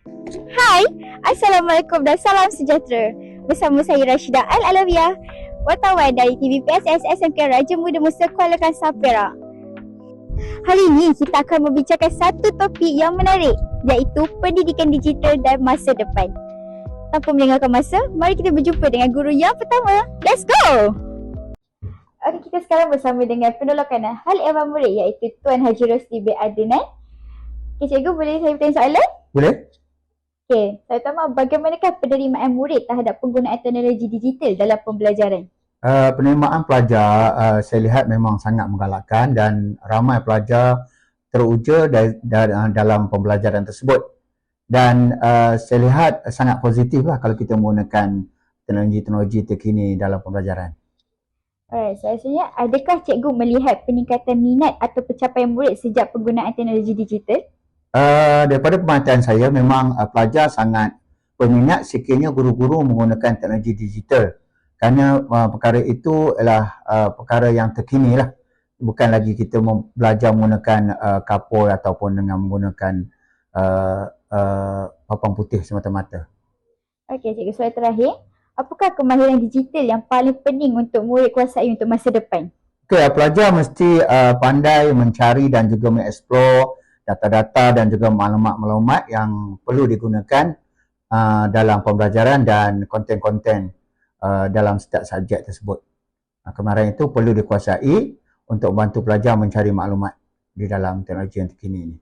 Hai, Assalamualaikum dan salam sejahtera. Bersama saya Rashidah Al-Alawiyah, wartawan dari TVPSS SMK Raja Muda Musa Kuala Kangsar Perak. Hari ini kita akan membicarakan satu topik yang menarik, iaitu pendidikan digital dan masa depan. Tanpa melengahkan masa, mari kita berjumpa dengan guru yang pertama. Let's go! Okey, kita sekarang bersama dengan penolong kanan Hal Ehwal Murid, iaitu Tuan Haji Rosli bin Adnan. Okey, cikgu, boleh saya bertanya soalan? Boleh? Okey, saya tahu bagaimanakah penerimaan murid terhadap penggunaan teknologi digital dalam pembelajaran? Penerimaan pelajar saya lihat memang sangat menggalakkan dan ramai pelajar teruja dalam pembelajaran tersebut. Dan saya lihat sangat positif lah kalau kita menggunakan teknologi-teknologi terkini dalam pembelajaran. Alright, saya rasa adakah cikgu melihat peningkatan minat atau pencapaian murid sejak penggunaan teknologi digital? Daripada pemantauan saya memang pelajar sangat berminat sekiranya guru-guru menggunakan teknologi digital kerana perkara itu adalah perkara yang terkini lah, bukan lagi kita belajar menggunakan kapur ataupun dengan menggunakan papan putih semata-mata. Okey, cikgu, soalan terakhir, apakah kemahiran digital yang paling penting untuk murid kuasai untuk masa depan? Okay, pelajar mesti pandai mencari dan juga mengeksplor data-data dan juga maklumat-maklumat yang perlu digunakan dalam pembelajaran dan konten-konten dalam setiap subjek tersebut. Kemahiran itu perlu dikuasai untuk membantu pelajar mencari maklumat di dalam teknologi yang terkini ini.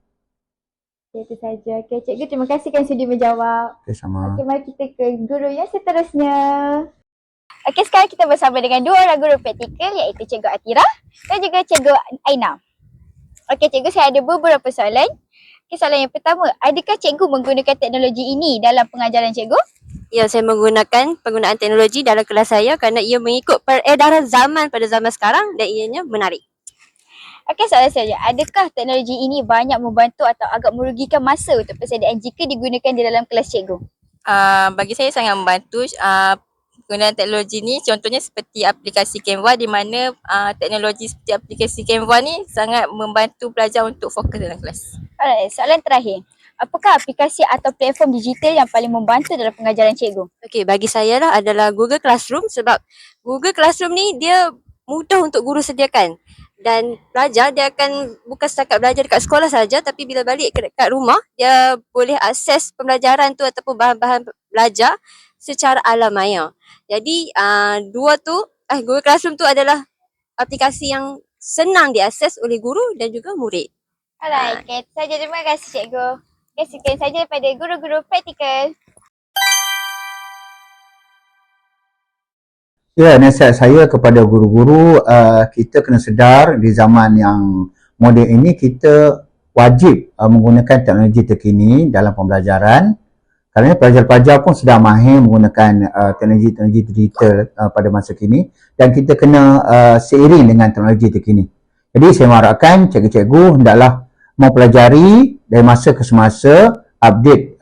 Okay, itu saja. Okey, cikgu, terima kasih kerana sudi menjawab. Okay, sama. Okey, mari kita ke guru yang seterusnya. Okey, sekarang kita bersama dengan dua orang guru praktikal, iaitu Cikgu Atira dan juga Cikgu Aina. Okey, cikgu, saya ada beberapa soalan. Okey, soalan yang pertama, adakah cikgu menggunakan teknologi ini dalam pengajaran cikgu? Ya, saya menggunakan penggunaan teknologi dalam kelas saya kerana ia mengikut peredaran zaman pada zaman sekarang dan ianya menarik. Okey, soalan selanjutnya, adakah teknologi ini banyak membantu atau agak merugikan masa untuk persediaan jika digunakan di dalam kelas cikgu? Bagi saya sangat membantu. Penggunaan teknologi ni contohnya seperti aplikasi Canva, di mana teknologi seperti aplikasi Canva ni sangat membantu pelajar untuk fokus dalam kelas. Alright, soalan terakhir, apakah aplikasi atau platform digital yang paling membantu dalam pengajaran cikgu? Okey, bagi saya lah adalah Google Classroom sebab Google Classroom ni dia mudah untuk guru sediakan dan pelajar dia akan bukan setakat belajar dekat sekolah saja, tapi bila balik dekat rumah dia boleh akses pembelajaran tu ataupun bahan-bahan belajar secara alam maya. Jadi Google Classroom tu adalah aplikasi yang senang diakses oleh guru dan juga murid. Alright, okay, itu saja. Terima kasih cikgu. Okay, sekian saja daripada guru-guru praktikal. Ya, nasihat saya kepada guru-guru, kita kena sedar di zaman yang moden ini kita wajib menggunakan teknologi terkini dalam pembelajaran kerana pelajar-pelajar pun sudah mahir menggunakan teknologi-teknologi digital pada masa kini dan kita kena seiring dengan teknologi terkini. Jadi saya mengharapkan cikgu-cikgu hendaklah mempelajari dari masa ke semasa update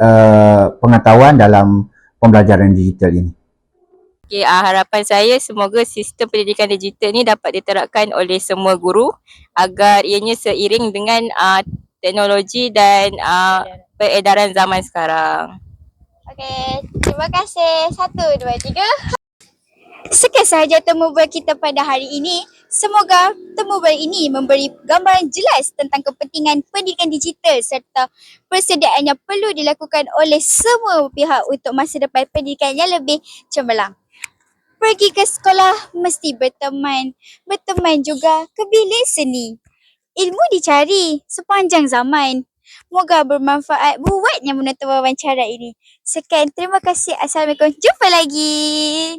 pengetahuan dalam pembelajaran digital ini. Okay, harapan saya semoga sistem pendidikan digital ni dapat diterapkan oleh semua guru agar ianya seiring dengan teknologi dan peredaran zaman sekarang. Okey, terima kasih. 1, 2, 3. Sekian sahaja temu bual kita pada hari ini. Semoga temu bual ini memberi gambaran jelas tentang kepentingan pendidikan digital serta persediaan yang perlu dilakukan oleh semua pihak untuk masa depan pendidikan yang lebih cemerlang. Pergi ke sekolah mesti berteman. Berteman juga ke bilik seni. Ilmu dicari sepanjang zaman. Moga bermanfaat buatnya menonton wawancara ini. Sekian, terima kasih. Assalamualaikum. Jumpa lagi.